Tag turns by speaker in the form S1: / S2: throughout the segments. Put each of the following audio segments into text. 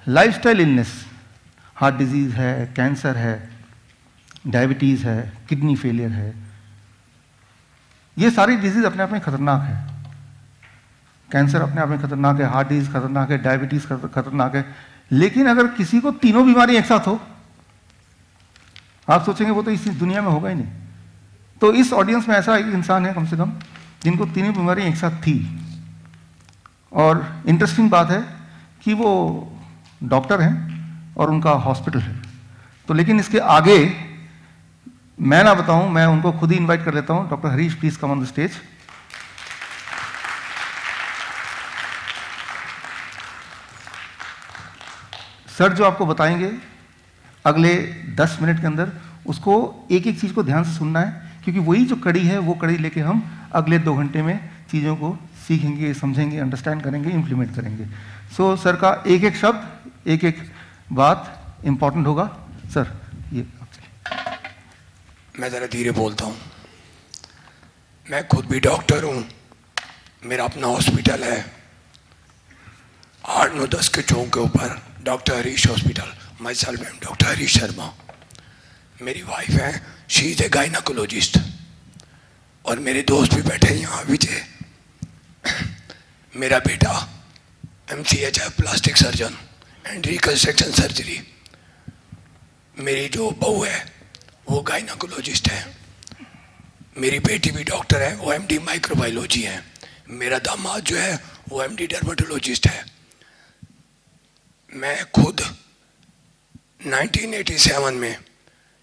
S1: Lifestyle illness, heart disease है, cancer है, diabetes है, किडनी फेलियर है, ये सारी डिजीज़ अपने आप में खतरनाक है। कैंसर अपने आप में खतरनाक है, हार्ट डिजीज़ खतरनाक है, डायबिटीज़ खतरनाक है। लेकिन अगर किसी को तीनों बीमारी एक साथ हो, आप सोचेंगे वो तो इस दुनिया में होगा ही नहीं। तो इस ऑडियंस में ऐसा एक इंसान है कम से कम जिनको तीनों बीमारी एक साथ थी। और इंटरेस्टिंग बात है कि वो डॉक्टर हैं और उनका हॉस्पिटल है। तो लेकिन इसके आगे मैं ना बताऊं, मैं उनको खुद ही इनवाइट कर लेता हूं। Doctor Harish, please come on the stage. Sir जो आपको बताएंगे अगले 10 मिनट के अंदर, उसको एक एक चीज़ को ध्यान से सुनना है, क्योंकि वही जो कड़ी है वो कड़ी लेके हम अगले 2 घंटे में चीज़ों को सीखेंगे, समझेंगे, अंडरस्टैंड करेंगे, इम्प्लीमेंट करेंगे। सो सर का एक एक शब्द, एक एक बात इंपॉर्टेंट होगा। सर ये आपसे।
S2: मैं ज़रा धीरे बोलता हूँ। मैं खुद भी डॉक्टर हूँ, मेरा अपना हॉस्पिटल है 8-9-10 के चौक के ऊपर, doctor Harish hospital. My self I am doctor Harish Sharma. मेरी वाइफ है, शी इज़ ए गायनाकोलॉजिस्ट। और मेरे दोस्त भी बैठे हैं यहाँ विजय। मेरा बेटा MCH है, plastic surgeon and reconstruction surgery. मेरी जो बहू है वो गायनाकोलॉजिस्ट है। मेरी बेटी भी डॉक्टर है, वो MD माइक्रोबायोलॉजी है। मेरा दामाद जो है वो MD डर्मेटोलॉजिस्ट है। मैं खुद 1987 में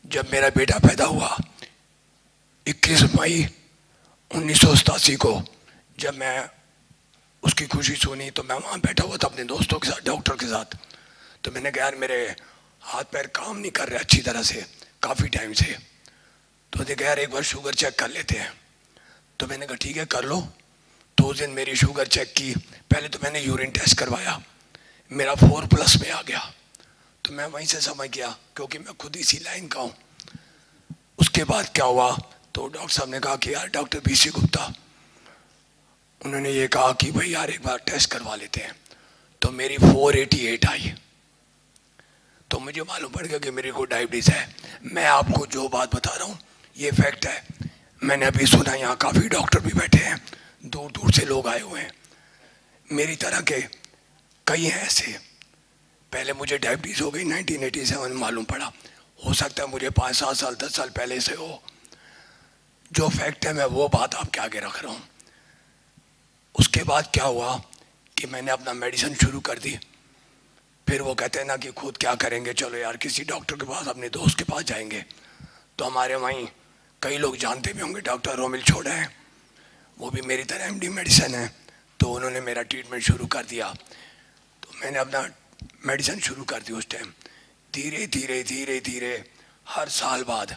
S2: जब मेरा बेटा पैदा हुआ, 21 मई 1987 को जब मैं उसकी खुशी सुनी, तो मैं वहाँ बैठा हुआ था अपने दोस्तों के साथ, डॉक्टर के साथ। तो मैंने कहा यार मेरे हाथ पैर काम नहीं कर रहे अच्छी तरह से काफ़ी टाइम से, तो मैंने कहा यार एक बार शुगर चेक कर लेते हैं। तो मैंने कहा ठीक है कर लो। तो उस दिन मेरी शुगर चेक की। पहले तो मैंने यूरिन टेस्ट करवाया, मेरा 4+ में आ गया। तो मैं वहीं से समझ गया, क्योंकि मैं खुद इसी लाइन का हूँ। उसके बाद क्या हुआ, तो डॉक्टर साहब ने कहा कि यार डॉक्टर BC गुप्ता, उन्होंने ये कहा कि भाई यार एक बार टेस्ट करवा लेते हैं। तो मेरी 488 आई। तो मुझे मालूम पड़ गया कि मेरे को डायबिटीज़ है। मैं आपको जो बात बता रहा हूँ ये फैक्ट है। मैंने अभी सुना यहाँ काफ़ी डॉक्टर भी बैठे हैं, दूर दूर से लोग आए हुए हैं, मेरी तरह के कई हैं ऐसे। पहले मुझे डायबिटीज़ हो गई 1987 में मालूम पड़ा। हो सकता है मुझे 5-7 साल 10 साल पहले से हो। जो फैक्ट है मैं वो बात आपके आगे रख रहा हूँ। उसके बाद क्या हुआ कि मैंने अपना मेडिसिन शुरू कर दी। फिर वो कहते हैं ना कि खुद क्या करेंगे, चलो यार किसी डॉक्टर के पास, अपने दोस्त के पास जाएंगे। तो हमारे वहीं कई लोग जानते भी होंगे, डॉक्टर रोमिल छोड़ा है, वो भी मेरी तरह MD मेडिसिन है। तो उन्होंने मेरा ट्रीटमेंट शुरू कर दिया। तो मैंने अपना मेडिसिन शुरू कर दी। उस टाइम धीरे धीरे धीरे धीरे हर साल बाद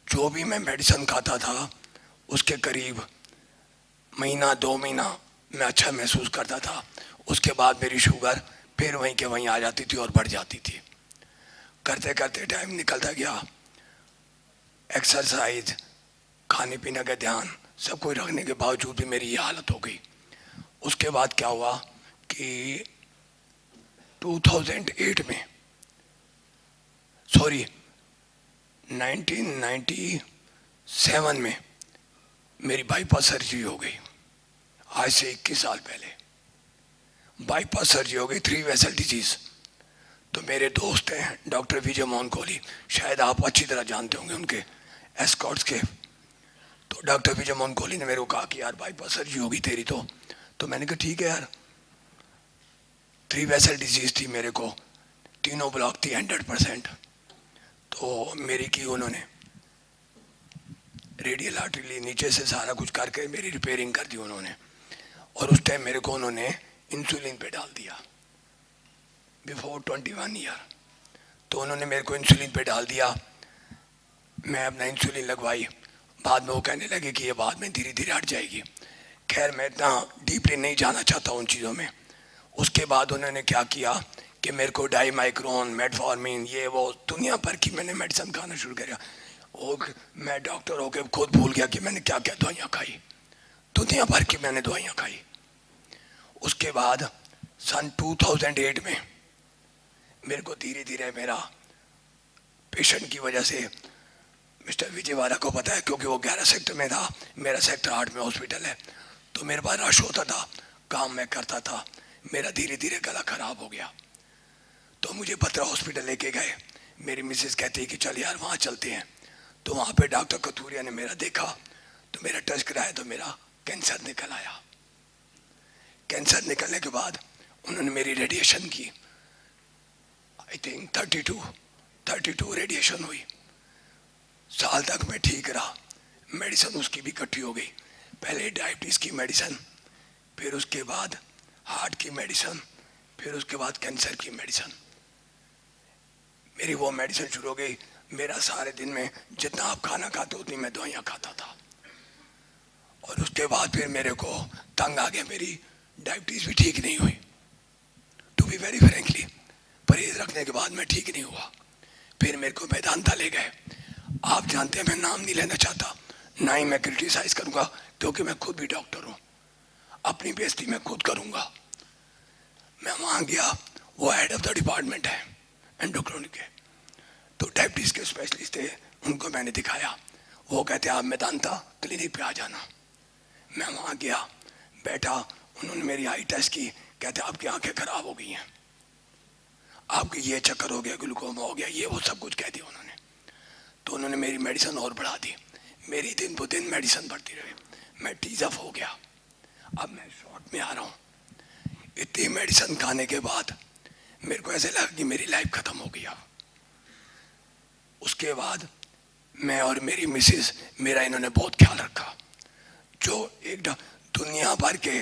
S2: जो भी मैं मेडिसिन खाता था उसके करीब महीना 2 महीना मैं अच्छा महसूस करता था। उसके बाद मेरी शुगर फिर वहीं के वहीं आ जाती थी और बढ़ जाती थी। करते करते टाइम निकलता गया। एक्सरसाइज, खाने पीने का ध्यान, सब कुछ रखने के बावजूद भी मेरी ये हालत हो गई। उसके बाद क्या हुआ कि 1997 में मेरी बाईपास सर्जरी हो गई। आज से 21 साल पहले बाईपास सर्जरी हो गई, 3 वेसल डिजीज। तो मेरे दोस्त हैं डॉक्टर विजय मोहन कोहली, शायद आप अच्छी तरह जानते होंगे उनके एस्कॉर्ट्स के। तो डॉक्टर विजय मोहन कोहली ने मेरे को कहा कि यार बाईपास सर्जरी होगी तेरी। तो मैंने कहा ठीक है यार। 3 वेसल डिजीज थी मेरे को, तीनों ब्लॉक थी 100%। तो मेरी की उन्होंने रेडियल आर्टरी ली, नीचे से सारा कुछ करके मेरी रिपेयरिंग कर दी उन्होंने। और उस टाइम मेरे को उन्होंने इंसुलिन पे डाल दिया बिफोर 21 ईयर। तो उन्होंने मेरे को इंसुलिन पे डाल दिया। मैं अपना इंसुलिन लगवाई। बाद में वो कहने लगे कि ये बाद में धीरे धीरे हट जाएगी। खैर मैं इतना डीपली नहीं जाना चाहता उन चीज़ों में। उसके बाद उन्होंने क्या किया कि मेरे को डाईमाइक्रोन, मेटफॉर्मिन, ये वो दुनिया भर की मैंने मेडिसिन खाना शुरू किया। और मैं डॉक्टर होकर खुद भूल गया कि मैंने क्या क्या दवाइयाँ खाई। दुनिया भर की मैंने दवाइयाँ खाई। उसके बाद सन 2008 में मेरे को धीरे धीरे मेरा पेशेंट की वजह से मिस्टर विजयवाड़ा को पता है, क्योंकि वो 11 सेक्टर में था, मेरा सेक्टर 8 में हॉस्पिटल है, तो मेरे पास रश होता था, काम मैं करता था, मेरा धीरे धीरे गला खराब हो गया। तो मुझे बत्रा हॉस्पिटल लेके गए। मेरी मिसेस कहती है कि चल यार वहाँ चलते हैं। तो वहाँ पे डॉक्टर कथूरिया ने मेरा देखा, तो मेरा टेस्ट कराया, तो मेरा कैंसर निकल आया। कैंसर निकलने के बाद उन्होंने मेरी रेडिएशन की, आई थिंक 32 रेडिएशन हुई। साल तक मैं ठीक रहा। मेडिसिन उसकी भी इकट्ठी हो गई, पहले डायबिटीज़ की मेडिसिन, फिर उसके बाद हार्ट की मेडिसिन, फिर उसके बाद कैंसर की मेडिसिन। मेरी वो मेडिसिन शुरू हो गई। मेरा सारे दिन में जितना आप खाना खाते उतनी मैं दवाइयाँ खाता था। और उसके बाद फिर मेरे को तंग आ गया, मेरी डायबिटीज़ भी ठीक नहीं हुई। टू बी वेरी फ्रेंकली, परहेज रखने के बाद मैं ठीक नहीं हुआ। फिर मेरे को वेदांता ले गए। आप जानते हैं मैं नाम नहीं लेना चाहता, ना ही मैं क्रिटिसाइज करूँगा, क्योंकि मैं खुद भी डॉक्टर हूँ, अपनी बेइज्जती मैं खुद करूँगा। मैं वहाँ गया, वो हेड ऑफ द डिपार्टमेंट है एंडोक्राइन के, तो डायबिटीज़ के स्पेशलिस्ट थे, उनको मैंने दिखाया। वो कहते आप वेदांता क्लिनिक पे आ जाना। मैं वहाँ गया, बैठा, उन्होंने मेरी आई टेस्ट की, कहते आपकी आंखें खराब हो गई हैं, आपके ये चक्कर हो गया, ग्लूकोमा हो गया, ये वो सब कुछ कह दिया उन्होंने। तो उन्होंने मेरी मेडिसिन और बढ़ा दी। मेरी दिन ब दिन मेडिसिन बढ़ती रही, मैं टीज अप हो गया। अब मैं शॉर्ट में आ रहा हूँ। इतनी मेडिसिन खाने के बाद मेरे को ऐसे लगा कि मेरी लाइफ खत्म हो गई। अब उसके बाद मैं और मेरी मिसेस, मेरा इन्होंने बहुत ख्याल रखा। जो एक दुनिया भर के,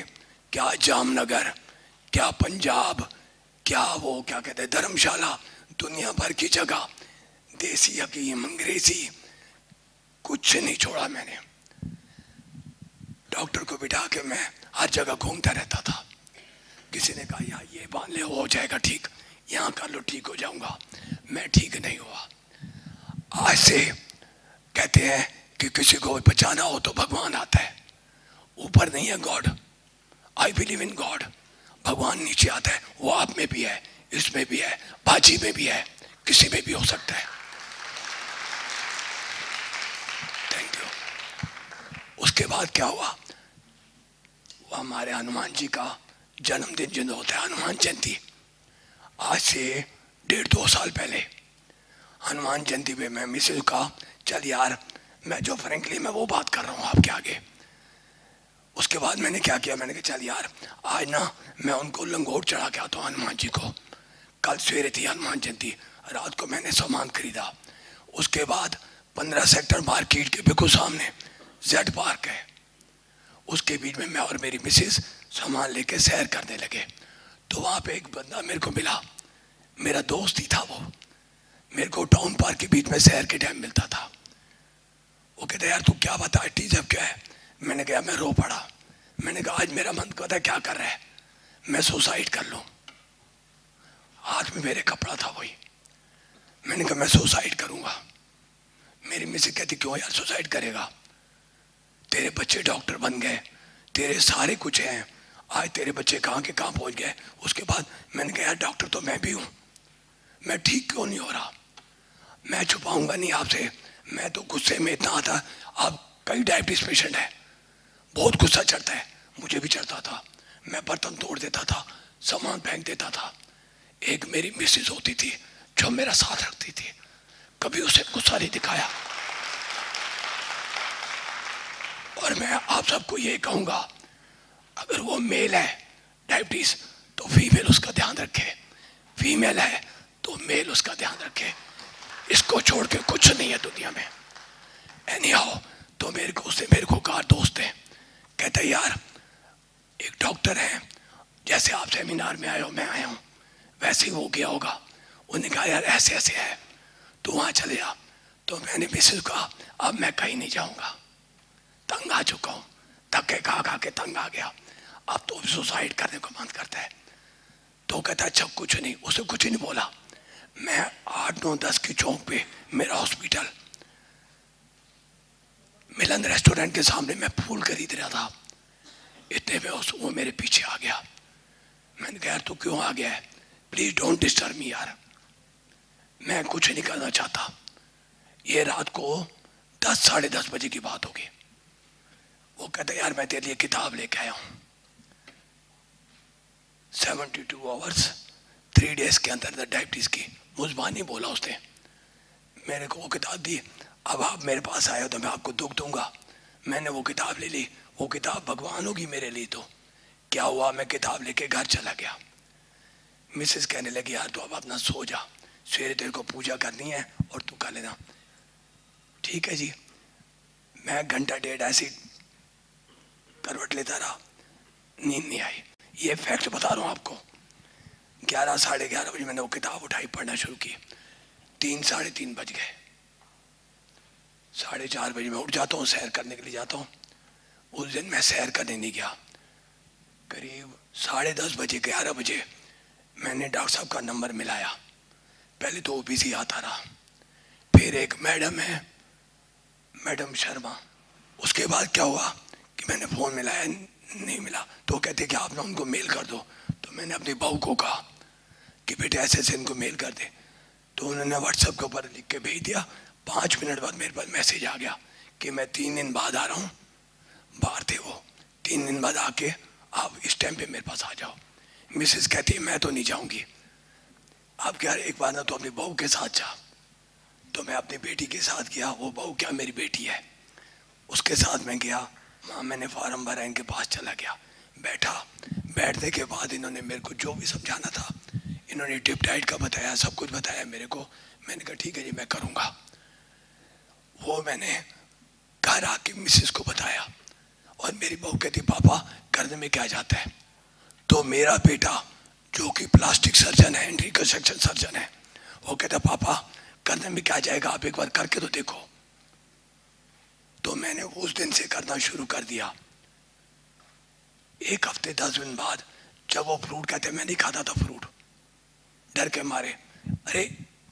S2: क्या जामनगर, क्या पंजाब, क्या वो क्या कहते हैं धर्मशाला, दुनिया भर की जगह, देसी हकीम, अंग्रेजी, कुछ नहीं छोड़ा मैंने। डॉक्टर को बिठा के मैं हर जगह घूमता रहता था। किसी ने कहा यार ये बांध ले, हो जाएगा ठीक, यहाँ कर लो ठीक हो जाऊंगा, मैं ठीक नहीं हुआ। आज से कहते हैं कि किसी को बचाना हो तो भगवान आता है, ऊपर नहीं है God. I believe in God. भगवान नीचे आता है, वो आप में भी है, इसमें भी है, बाजी में भी है, किसी में भी हो सकता है। Thank you. उसके बाद क्या हुआ, वो हमारे हनुमान जी का जन्मदिन जो होता है, हनुमान जयंती, आज से 1.5-2 साल पहले हनुमान जयंती पे मैं मिसेज का, चल यार मैं जो फ्रेंकली मैं वो बात कर रहा हूँ आपके आगे। उसके बाद मैंने क्या किया, मैंने कहा चल यार आज ना मैं उनको लंगोट चढ़ा के आता हूँ हनुमान जी को। कल सवेरे थी हनुमान जयंती, रात को मैंने सामान खरीदा। उसके बाद 15 सेक्टर मार्केट के बिल्कुल सामने जेड पार्क है, उसके बीच में मैं और मेरी मिसेस सामान लेके सैर करने लगे। तो वहाँ पे एक बंदा मेरे को मिला, मेरा दोस्त ही था वो। मेरे को टाउन पार्क के बीच में सैर के टाइम मिलता था। वो कहता यार तू क्या बता, टीजब क्या है? मैंने कहा मैं रो पड़ा। मैंने कहा आज मेरा मन कहता है क्या कर रहा है, मैं सुसाइड कर लूँ। हाथ में मेरे कपड़ा था वही। मैंने कहा मैं सुसाइड करूँगा। मेरी मिसेज कहती क्यों यार सुसाइड करेगा, तेरे बच्चे डॉक्टर बन गए, तेरे सारे कुछ हैं, आज तेरे बच्चे कहाँ के कहाँ पहुँच गए। उसके बाद मैंने कहा यार डॉक्टर तो मैं भी हूँ, मैं ठीक क्यों नहीं हो रहा। मैं छुपाऊंगा नहीं आपसे, मैं तो गुस्से में इतना आता, आप कई डायबिटीज पेशेंट है, बहुत गुस्सा चढ़ता है, मुझे भी चढ़ता था। मैं बर्तन तोड़ देता था, सामान फेंक देता था। एक मेरी मिसेज होती थी जो मेरा साथ रखती थी, कभी उसे गुस्सा नहीं दिखाया। और मैं आप सबको ये कहूंगा, अगर वो मेल है डायबिटीज तो फीमेल उसका ध्यान रखे, फीमेल है तो मेल उसका ध्यान रखे। इसको छोड़ के कुछ नहीं है दुनिया में। एनीहाउ, तो मेरे को कहा दोस्त है, कहते यार एक डॉक्टर है, जैसे आप सेमिनार में आए हो मैं आया हूँ वैसे ही वो गया होगा। उन्होंने कहा यार ऐसे ऐसे है, तो वहाँ चले जा। तो मैंने मिसेज कहा अब मैं कहीं नहीं जाऊँगा, तंग आ चुका हूँ, धक्के खा के तंग आ गया, अब तो सुसाइड करने को मन करता है। तो कहता अच्छा कुछ नहीं, उसे कुछ नहीं बोला। मैं 8, 9, 10 की चौक पे मेरा हॉस्पिटल, मिलन रेस्टोरेंट के सामने मैं फूल खरीद रहा था। इतने में वो मेरे पीछे आ गया। मैंने कहा यार तू क्यों आ गया है, प्लीज डोंट डिस्टर्ब मी यार, मैं कुछ नहीं करना चाहता। ये रात को 10 साढ़े 10 बजे की बात होगी। वो कहता यार मैं तेरे लिए किताब लेके आया हूँ। 72 आवर्स 3 डेज के अंदर डायबिटीज की मुजबानी बोला उसने, मेरे को वो किताब दी। अब आप मेरे पास आए हो तो मैं आपको दुख दूंगा। मैंने वो किताब ले ली। वो किताब भगवान होगी मेरे लिए। तो क्या हुआ, मैं किताब लेके घर चला गया। मिसेस कहने लगी यार तू अब अपना सो जा, सवेरे तेरे को पूजा करनी है और तू कर लेना। ठीक है जी। मैं घंटा डेढ़ ऐसी करवट लेता रहा, नींद नहीं आई। ये फैक्ट बता रहा हूँ आपको। 11 साढ़े 11 बजे मैंने वो किताब उठाई, पढ़ना शुरू की। 3 साढ़े 3 बज गए। 4:30 बजे मैं उठ जाता हूँ, सैर करने के लिए जाता हूँ। उस दिन मैं सैर करने नहीं गया। करीब 10:30 बजे 11 बजे मैंने डॉक्टर साहब का नंबर मिलाया। पहले तो वो बिजी आता रहा, फिर एक मैडम है, मैडम शर्मा। उसके बाद क्या हुआ कि मैंने फ़ोन मिलाया, नहीं मिला। तो कहते कि आप ना उनको मेल कर दो। तो मैंने अपनी बहू को कहा कि बेटे ऐसे ऐसे इनको मेल कर दे। तो उन्होंने व्हाट्सएप के ऊपर लिख के भेज दिया। 5 मिनट बाद मेरे पास मैसेज आ गया कि मैं 3 दिन बाद आ रहा हूँ। बाहर थे वो। 3 दिन बाद आके आप इस टाइम पे मेरे पास आ जाओ। मिसेस कहती है मैं तो नहीं जाऊंगी। आप क्या, एक बार ना तो अपनी बहू के साथ जा। तो मैं अपनी बेटी के साथ गया। वो बहू क्या मेरी बेटी है, उसके साथ मैं गया। वहाँ मैंने फार्म भरा, इनके पास चला गया, बैठा। बैठने के बाद इन्होंने मेरे को जो भी समझाना था, इन्होंने टिप डाइट का बताया, सब कुछ बताया मेरे को। मैंने कहा ठीक है जी मैं करूँगा। वो मैंने घर आके मिसेस को बताया और मेरी बहू कहती पापा करने में क्या जाता है। तो मेरा बेटा जो कि प्लास्टिक सर्जन है, रिकंस्ट्रक्शन सर्जन है, वो कहता पापा करने में क्या जाएगा, आप एक बार करके तो देखो। तो मैंने उस दिन से करना शुरू कर दिया। 1 हफ्ते 10 दिन बाद जब वो फ्रूट कहते, मैं नहीं खाता था फ्रूट डर के मारे। अरे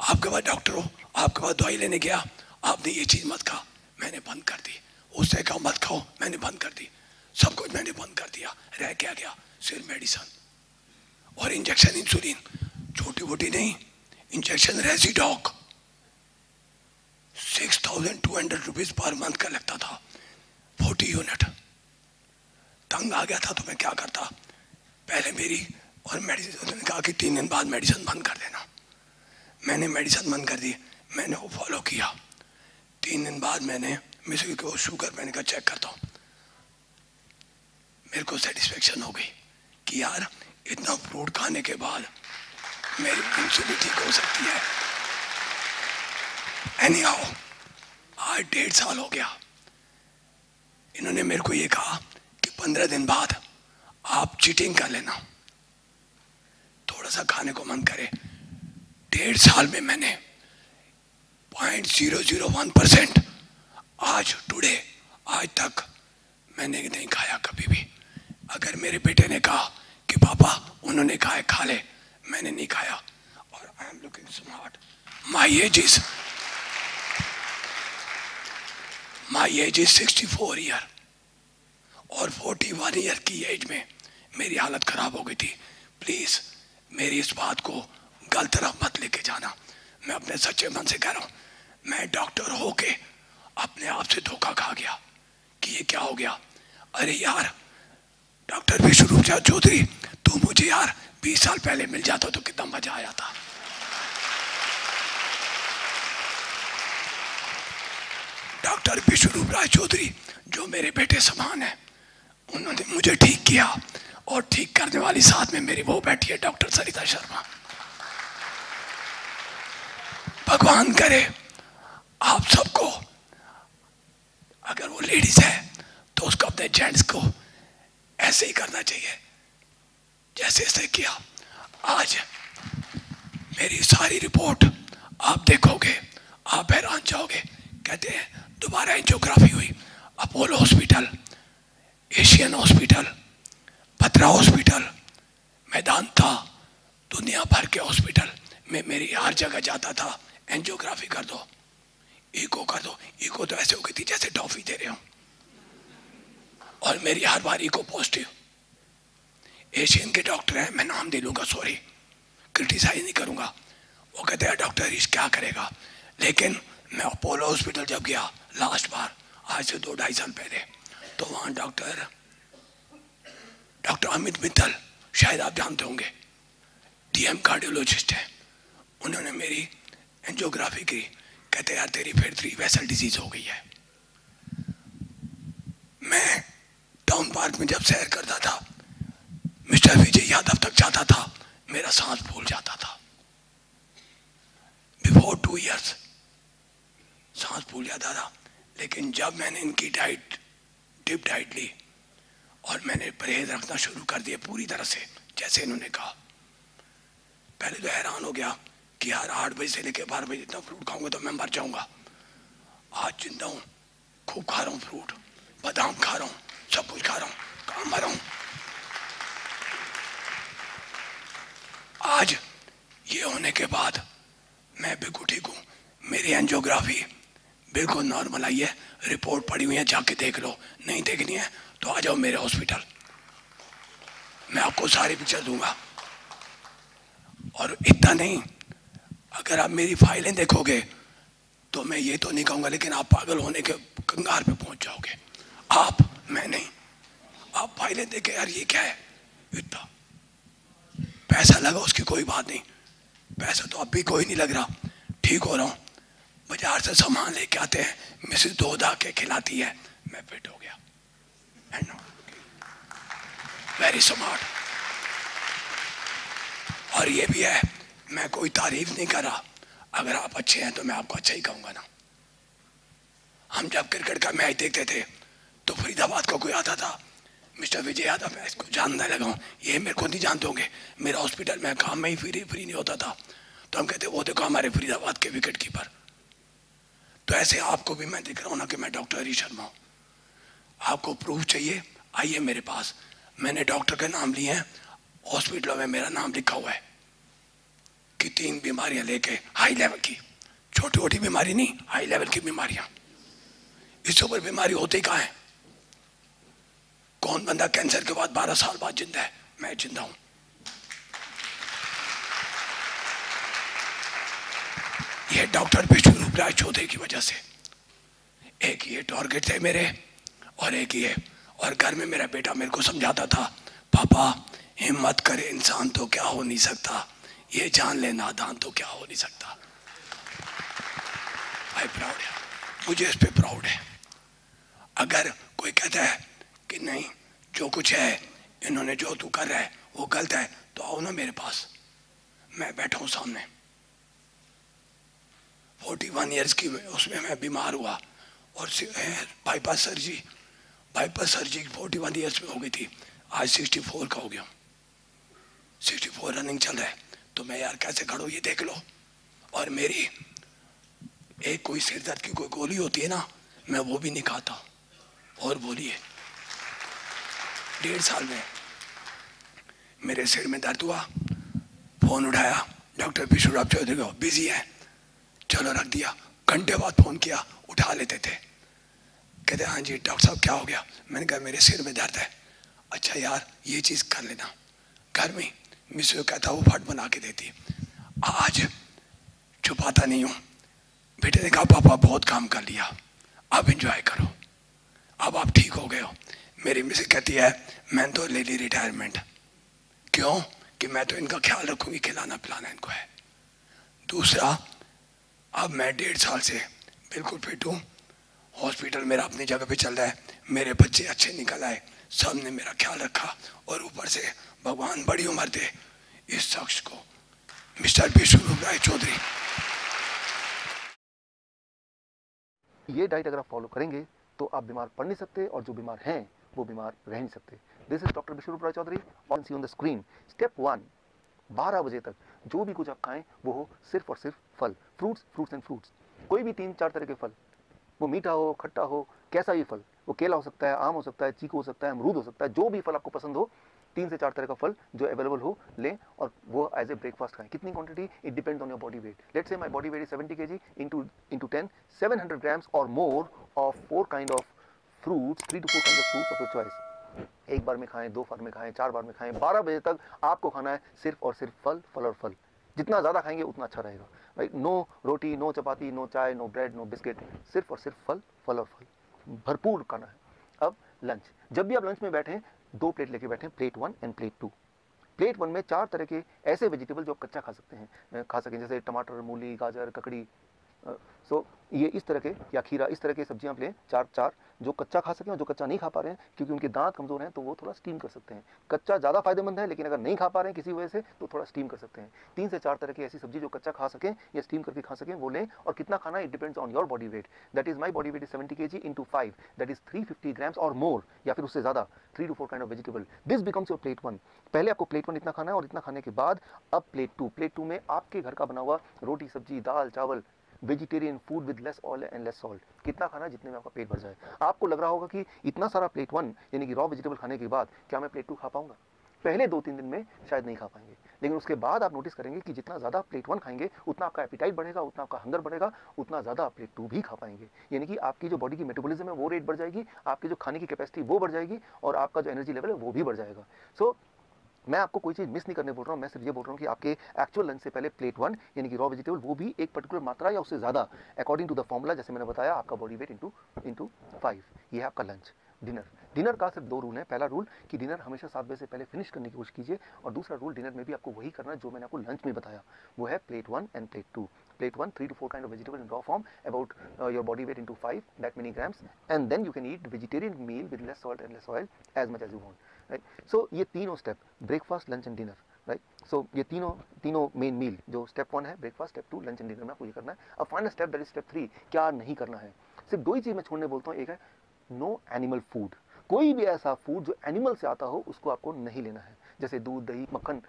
S2: आपके पास डॉक्टर हो, आपके पास दवाई लेने गया, आपने ये चीज मत खा। मैंने बंद कर दी। उससे कहा मत खाओ, मैंने बंद कर दी। सब कुछ मैंने बंद कर दिया। रह क्या गया, सिर्फ मेडिसिन और इंजेक्शन, इंसुलिन, छोटी मोटी नहीं, इंजेक्शन रेजिडॉक 6,200 रुपीज पर मंथ का लगता था, 40 यूनिट। तंग आ गया था तो मैं क्या करता, पहले मेरी और मेडिसिन, उन्होंने कहा कि 3 दिन बाद मेडिसिन बंद कर देना। मैंने मेडिसिन बंद कर दी, मैंने वो फॉलो किया। 3 दिन बाद मैंने मिसेस को शुगर, मैंने कहा चेक करता हूँ। मेरे को सेटिस्फेक्शन हो गई कि यार इतना फ्रूट खाने के बाद मेरी इंसुलिन ठीक हो सकती है। एनी हाउ आज 1.5 साल हो गया। इन्होंने मेरे को ये कहा कि 15 दिन बाद आप चीटिंग कर लेना, थोड़ा सा खाने को मन करे। 1.5 साल में मैंने 0.001% आज टुडे आज तक मैंने नहीं खाया कभी भी। अगर मेरे बेटे ने कहा कि पापा उन्होंने कहा है खा ले, मैंने नहीं खाया। और I am looking smart. My age is 64 year और 41 ईयर की एज में मेरी हालत खराब हो गई थी। प्लीज मेरी इस बात को गलत तरफ मत लेके जाना। मैं अपने सच्चे मन से कह रहा हूं, मैं डॉक्टर होके अपने आप से धोखा खा गया कि ये क्या हो गया। अरे यार डॉक्टर विष्णुरूप चौधरी, तू मुझे यार 20 साल पहले मिल जाता तो कितना मजा आया था। डॉक्टर विष्णुरूप राय चौधरी जो मेरे बेटे समान है, उन्होंने मुझे ठीक किया और ठीक करने वाली साथ में मेरी वो बैठी है डॉक्टर सरिता शर्मा। भगवान करे आप सबको, अगर वो लेडीज है तो उसको अपने जेंट्स को ऐसे ही करना चाहिए जैसे इसने किया। आज मेरी सारी रिपोर्ट आप देखोगे, आप हैरान जाओगे। कहते हैं दोबारा एंजियोग्राफी हुई, अपोलो हॉस्पिटल, एशियन हॉस्पिटल, भद्रा हॉस्पिटल, मेदांता, दुनिया भर के हॉस्पिटल में मेरी हर जगह जाता था। एंजियोग्राफी कर दो, इको कर दो। इको तो ऐसे हो गई थी जैसे टॉफी दे रहे हो, और मेरी हर बार इको पॉजिटिव। एशियन के डॉक्टर हैं, मैं नाम दे लूंगा, सॉरी क्रिटिसाइज नहीं करूंगा। वो कहते हैं डॉक्टर हरीश क्या करेगा। लेकिन मैं अपोलो हॉस्पिटल जब गया लास्ट बार, आज से 2-2.5 साल पहले, तो वहाँ डॉक्टर अमित मित्तल, शायद आप जानते होंगे, डीएम कार्डियोलॉजिस्ट है, उन्होंने मेरी एंजियोग्राफी की। कहते यार तेरी फिर 3 वेसल डिजीज हो गई है। मैं टाउन पार्क में जब सैर करता था, मिस्टर विजय यादव तक जाता था, मेरा सांस फूल जाता था। बिफोर 2 इयर्स सांस फूल जाता था। लेकिन जब मैंने इनकी डाइट, डिप डाइट ली और मैंने परहेज रखना शुरू कर दिया पूरी तरह से जैसे इन्होंने कहा, पहले तो हैरान हो गया कि यार 8 बजे से लेकर 12 बजे इतना फ्रूट खाऊंगा तो मैं मर जाऊंगा। आज जिंदा हूं, खूब खा रहा हूं फ्रूट, बादाम खा रहा हूं, सब कुछ खा रहा हूं, कहां मर रहा हूं। आज ये होने के बाद मैं बिल्कुल ठीक हूं। मेरी एंजियोग्राफी बिल्कुल नॉर्मल आई है, रिपोर्ट पड़ी हुई है, जाके देख लो। नहीं देखनी है तो आ जाओ मेरे हॉस्पिटल, मैं आपको सारी पिक्चर दूंगा। और इतना नहीं, अगर आप मेरी फाइलें देखोगे तो मैं ये तो नहीं कहूंगा, लेकिन आप पागल होने के कंगार पे पहुंच जाओगे। आप, मैं नहीं, आप फाइलें देखे यार ये क्या है, इतना पैसा लगा उसकी कोई बात नहीं, पैसा तो अब भी कोई नहीं लग रहा, ठीक हो रहा हूं। बाजार से सामान लेके आते हैं, मिसेस दूध आके खिलाती है, मैं फिट हो गया। Very smart. और ये भी है, मैं कोई तारीफ नहीं कर रहा, अगर आप अच्छे हैं तो मैं आपको अच्छा ही कहूंगा ना। हम जब क्रिकेट का मैच देखते थे तो फरीदाबाद का कोई आता था, मिस्टर विजय यादव, मैं इसको जानने लगा हूँ, ये मेरे को नहीं जानते होंगे, मेरा हॉस्पिटल में काम में ही फ्री नहीं होता था, तो हम कहते वो देखो हमारे फरीदाबाद के विकेट कीपर। तो ऐसे आपको भी मैं दिख रहा हूँ ना कि मैं डॉक्टर हरीश शर्मा हूँ। आपको प्रूफ चाहिए, आइए मेरे पास, मैंने डॉक्टर के नाम लिए हैं, हॉस्पिटलों में मेरा नाम लिखा हुआ है कि 3 बीमारियां लेके, हाई लेवल की, छोटी छोटी बीमारी नहीं, हाई लेवल की बीमारियां। इससे ऊपर बीमारी होती कहाँ है? कौन बंदा कैंसर के बाद 12 साल बाद जिंदा है? मैं जिंदा हूं। ये डॉक्टर विष्णु राय चौधरी की वजह से। एक ये टारगेट थे मेरे और एक ये, और घर में मेरा बेटा मेरे को समझाता था, पापा हिम्मत करे इंसान तो क्या हो नहीं सकता, ये जान ले नादान तो क्या हो नहीं सकता। आई प्राउड है, मुझे इस पे प्राउड है। अगर कोई कहता है कि नहीं जो कुछ है इन्होंने जो तू कर रहा है वो गलत है, तो आओ ना मेरे पास, मैं बैठा हूं सामने। 41 ईयर्स की उसमें मैं बीमार हुआ और बाईपास सर्जरी 41 ईयर्स में हो गई थी, आज 64 का हो गया, 64 रनिंग चल रहा है। तो मैं यार कैसे खड़ा हूं ये देख लो। और मेरी एक कोई सिर दर्द की कोई गोली होती है ना, मैं वो भी नहीं खाता। और बोलिए 1.5 साल में मेरे सिर में दर्द हुआ, फोन उठाया, डॉक्टर विष्णु चौधरी को, बिजी है, चलो रख दिया। घंटे बाद फोन किया, उठा लेते थे, कहते हाँ जी डॉक्टर साहब क्या हो गया? मैंने कहा मेरे सिर में दर्द है। अच्छा यार ये चीज कर लेना, घर में मिस कहता वो फट बना के देती। आज छुपाता नहीं हूं। बेटे ने कहा पापा बहुत काम कर लिया, अब एंजॉय करो, अब आप ठीक हो गए हो। मेरी मिसेस कहती है मैं तो ले ली रिटायरमेंट। क्यों? कि मैं तो इनका ख्याल रखूंगी, खिलाना पिलाना इनको है। दूसरा, अब मैं 1.5 साल से बिल्कुल फिट हूँ, हॉस्पिटल मेरा अपनी जगह पे चल रहा है, मेरे बच्चे अच्छे निकल आए, सब ने मेरा ख्याल रखा, और ऊपर से भगवान बड़ी उम्र दे इस शख्स को, मिस्टर विष्णु राय चौधरी।
S1: ये डाइट अगर आप फॉलो करेंगे तो आप बीमार पड़ नहीं सकते, और जो बीमार हैं वो बीमार रह नहीं सकते। This is doctor Vishnu Roy Chowdhury, on see on the screen. Step 1, 12 बजे तक जो भी कुछ आप खाएं वो हो सिर्फ और सिर्फ फल, फ्रूट्स एंड फ्रूट्स। कोई भी 3-4 तरह के फल, वो मीठा हो, खट्टा हो, कैसा भी फल, वो केला हो सकता है, आम हो सकता है, चीकू हो सकता है, अमरूद हो सकता है, जो भी फल आपको पसंद हो, 3 से 4 तरह का फल जो अवेलेबल हो लें, और वो एज ए ब्रेकफास्ट खाएं। कितनी quantity? It depends on your body weight. Let's say my body weight is 70 kg, into 10, 700 grams और more of 4 kind of fruits, 3 to 4 kinds of fruits of your choice। एक बार में खाएं, 2 बार में खाएं, 4 बार में खाएं, 12 बजे तक आपको खाना है सिर्फ और सिर्फ फल, फल और फल।
S3: जितना ज़्यादा खाएंगे उतना अच्छा रहेगा, राइट। नो रोटी, नो चपाती, नो चाय, नो ब्रेड, नो बिस्किट, सिर्फ और सिर्फ फल, फल और फल, भरपूर खाना है। अब लंच, जब भी आप लंच में बैठें 2 प्लेट लेके बैठें, प्लेट 1 एंड प्लेट 2। प्लेट 1 में 4 तरह के ऐसे वेजिटेबल जो आप कच्चा खा सकते हैं, खा सकें, जैसे टमाटर, मूली, गाजर, ककड़ी, सो ये इस तरह के, या खीरा, इस तरह के सब्जियां आप लें, 4 जो कच्चा खा सकें, और जो कच्चा नहीं खा पा रहे हैं क्योंकि उनके दांत कमज़ोर हैं तो वो थोड़ा स्टीम कर सकते हैं। कच्चा ज़्यादा फायदेमंद है, लेकिन अगर नहीं खा पा रहे हैं किसी वजह से तो थोड़ा स्टीम कर सकते हैं। 3 से 4 तरह की ऐसी सब्जी जो कच्चा खा सकें या स्टीम करके खा सकें वो लें। और कितना खाना है, it depends on your body weight. That is my body weight is 70 kg into 5, that is 350 grams और मोर, या फिर उससे ज़्यादा, 3 to 4 kind of vegetable. This becomes your plate 1। पहले आपको प्लेट 1 इतना खाना है, और इतना खाने के बाद अब प्लेट 2। प्लेट 2 में आपके घर का बना हुआ रोटी, सब्जी, दाल, चावल, vegetarian food with less oil and less salt. कितना खाना है, जितने में आपका पेट भर जाए। आपको लग रहा होगा कि इतना सारा प्लेट 1 यानी कि रॉ वेजिटेबल खाने के बाद क्या मैं प्लेट 2 खा पाऊंगा? पहले 2-3 दिन में शायद नहीं खा पाएंगे, लेकिन उसके बाद आप नोटिस करेंगे कि जितना ज़्यादा प्लेट 1 खाएंगे उतना आपका एपिटाइट बढ़ेगा, उतना आपका हंगर बढ़ेगा, उतना ज़्यादा आप प्लेट 2 भी खा पाएंगे। यानी कि आपकी जो बॉडी की मेटाबॉलिज्म है वो रेट बढ़ जाएगी, आपकी जो खाने की कैपेसिटी वो बढ़ जाएगी, और आपका जो एनर्जी लेवल है वो भी बढ़ जाएगा। सो मैं आपको कोई चीज़ मिस नहीं करने बोल रहा हूँ, मैं सिर्फ ये बोल रहा हूँ कि आपके एक्चुअल लंच से पहले प्लेट 1 यानी कि रॉ वेजिटेबल, वो भी एक पर्टिकुलर मात्रा या उससे ज़्यादा, अकॉर्डिंग टू द फॉर्मूला, जैसे मैंने बताया, आपका बॉडी वेट इंटू 5। ये है आपका लंच। डिनर का सिर्फ 2 रूल हैं। पहला रूल कि डिनर हमेशा 7 बजे से पहले फिनिश करने की कोशिश कीजिए, और दूसरा रूल, डिनर में भी आपको वही करना है जो मैंने आपको लंच में बताया, वो है plate 1 end plate 2। Plate 1, 3 to 4 kind of vegetable in raw form, about your body weight into 5, that many grams, and then you can eat vegetarian meal with less salt and less oil as much as you want, right? So ये तीनों step, breakfast, lunch and dinner, right. So ये तीनों main meal, जो step 1 है breakfast, step 2 lunch and dinner में आपको ये करना है। अब final step, that is step 3, क्या नहीं करना है। सिर्फ 2 ही चीज़ मैं छोड़ने बोलता हूँ। एक है नो एनिमल फूड, कोई भी ऐसा फूड जो एनिमल से आता हो उसको आपको नहीं लेना है, जैसे दूध, दही, मक्खन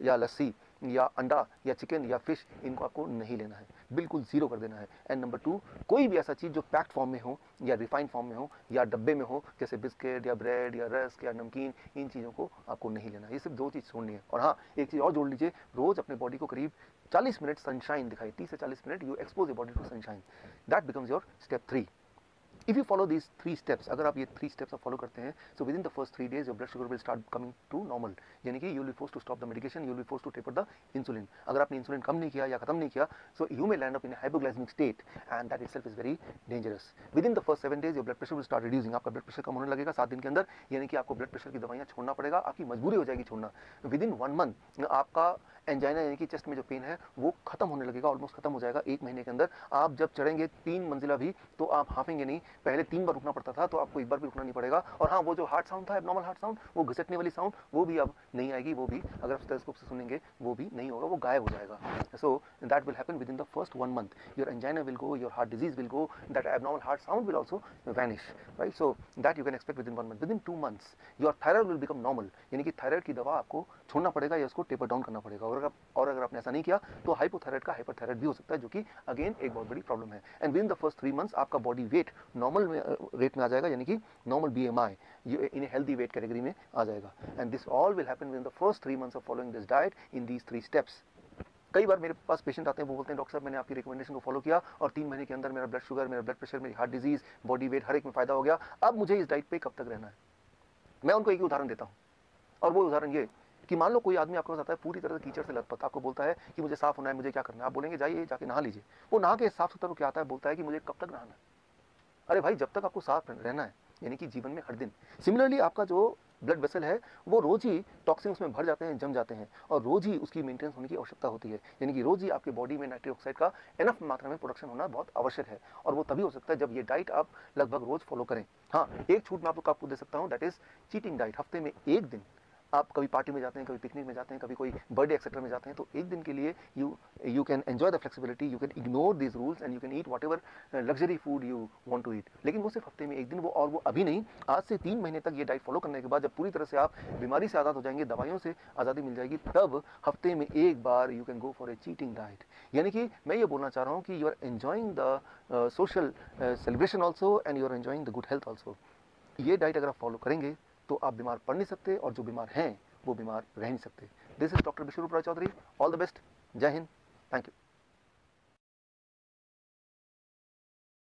S3: या लस्सी या अंडा या चिकन या फिश, इनको आपको नहीं लेना है, बिल्कुल ज़ीरो कर देना है। एंड नंबर 2, कोई भी ऐसा चीज़ जो पैक्ड फॉर्म में हो या रिफाइंड फॉर्म में हो या डब्बे में हो, जैसे बिस्किट या ब्रेड या रस्क या नमकीन, इन चीज़ों को आपको नहीं लेना है। ये सिर्फ 2 चीज़ छोड़नी है। और हाँ, एक चीज़ और जोड़ लीजिए, रोज़ अपने बॉडी को करीब 40 मिनट सनशाइन दिखाई, 30 से 40 minute you expose your body to sunshine, that becomes your step 3। If you follow these 3 steps, अगर आप ये 3 steps आप फॉलो करते हैं, so within the first 3 days your blood sugar will start coming to normal, यानी कि you will be forced to stop the medication, you will be forced to taper the insulin। अगर आपने insulin कम नहीं किया या खत्म नहीं किया, so you may land up in a hypoglycemic state and that itself is very dangerous। Within the first 7 days your blood pressure will start reducing, आपका blood pressure कम होने लगेगा 7 दिन के अंदर, यानी कि आपको ब्लड प्रेशर की दवाइयाँ छोड़ना पड़ेगा, आपकी मजबूरी हो जाएगी छोड़ना। Within 1 month आपका एंजाइना यानी कि चेस्ट में जो पेन है वो खत्म होने लगेगा, ऑलमोस्ट खत्म हो जाएगा 1 महीने के अंदर। आप जब चढ़ेंगे 3 मंजिला भी तो आप हाफेंगे नहीं, पहले 3 बार रुकना पड़ता था, तो आपको 1 बार भी रुकना नहीं पड़ेगा। और हाँ, वो जो हार्ट साउंड था, एबनॉर्मल हार्ट साउंड, वो घिसटने वाली साउंड, वो भी अब नहीं आएगी, वो भी अगर आप स्टेथोस्कोप से सुनेंगे वो भी नहीं होगा, वो गायब हो जाएगा। So that will happen with in the first 1 month, your angina will go, your heart disease will go, that abnormal heart sound will also vanish, right. So that you can expect with in 1 month। With in 2 months your thyroid will become normal, यानी कि thyroid की दवा आपको छोड़ना पड़ेगा या उसको taper down करना पड़ेगा, और अगर आपने ऐसा नहीं किया तो हाइपोथायराइड का हाइपरथायराइड भी हो सकता है, जो कि अगेन एक बहुत बड़ी प्रॉब्लम है। And with in the first 3 months आपका बॉडी वेट नॉर्मल रेट में आ जाएगा, यानी कि नॉर्मल BMI इन हेल्दी वेट कैटेगरी में आ जाएगा। And this all will happen with in the first 3 months of following this diet in these 3 steps. कई बार मेरे पास patient आते हैं, वो बोलते हैं डॉक्टर साहब मैंने आपकी रिकमेंडेशन को फॉलो किया और 3 महीने के अंदर मेरा ब्लड शुगर, मेरा ब्लड प्रेशर, मेरी हार्ट डिजीज, बॉडी वेट हर एक में फायदा हो गया, अब मुझे इस डाइट पे कब तक रहना है। मैं उनको एक ही उदाहरण देता हूँ, और वो उदाहरण ये कि मान लो कोई आदमी आपके पास आता है पूरी तरह से कीचड़ से लथपथ, आपको बोलता है कि मुझे साफ होना है, मुझे क्या करना है। आप बोलेंगे जाइए जाके नहा लीजिए। वो नहा के साफ सुथरा क्या आता है, बोलता है कि मुझे कब तक नहाना है। अरे भाई, जब तक आपको साफ रहना है, यानी कि जीवन में हर दिन। सिमिलरली आपका जो ब्लड वेसल है वो रोज ही टॉक्सिन उसमें भर जाते हैं, जम जाते हैं, और रोज ही उसकी मेंटेनेंस होने की आवश्यकता होती है, यानी कि रोज ही आपके बॉडी में नाइट्रिक ऑक्साइड का एनफ मात्रा में प्रोडक्शन होना बहुत आवश्यक है। और वो तभी हो सकता है जब ये डाइट आप लगभग रोज फॉलो करें। हाँ, एक छूट मैं आपको दे सकता हूँ, दैट इज चीटिंग डाइट। हफ्ते में 1 दिन आप कभी पार्टी में जाते हैं, कभी पिकनिक में जाते हैं, कभी कोई बर्थडे एक्सेट्रा में जाते हैं, तो 1 दिन के लिए you can enjoy the flexibility, you can ignore this rules and you can eat whatever luxury food you want to eat. लेकिन वो सिर्फ हफ्ते में 1 दिन, वो अभी नहीं, आज से 3 महीने तक ये डाइट फॉलो करने के बाद जब पूरी तरह से आप बीमारी से आज़ाद हो जाएंगे, दवाइयों से आज़ादी मिल जाएगी, तब हफ्ते में 1 बार you can go for a cheating diet. यानी कि मैं ये बोलना चाह रहा हूँ कि you are enjoying the social celebration also and you are enjoying the good health also. ये डाइट अगर आप फॉलो करेंगे तो आप बीमार पड़ नहीं सकते, और जो बीमार हैं वो बीमार रह नहीं सकते। This is doctor Vishwaroop Roy Chowdhury. All the best. जय हिंद। Thank you.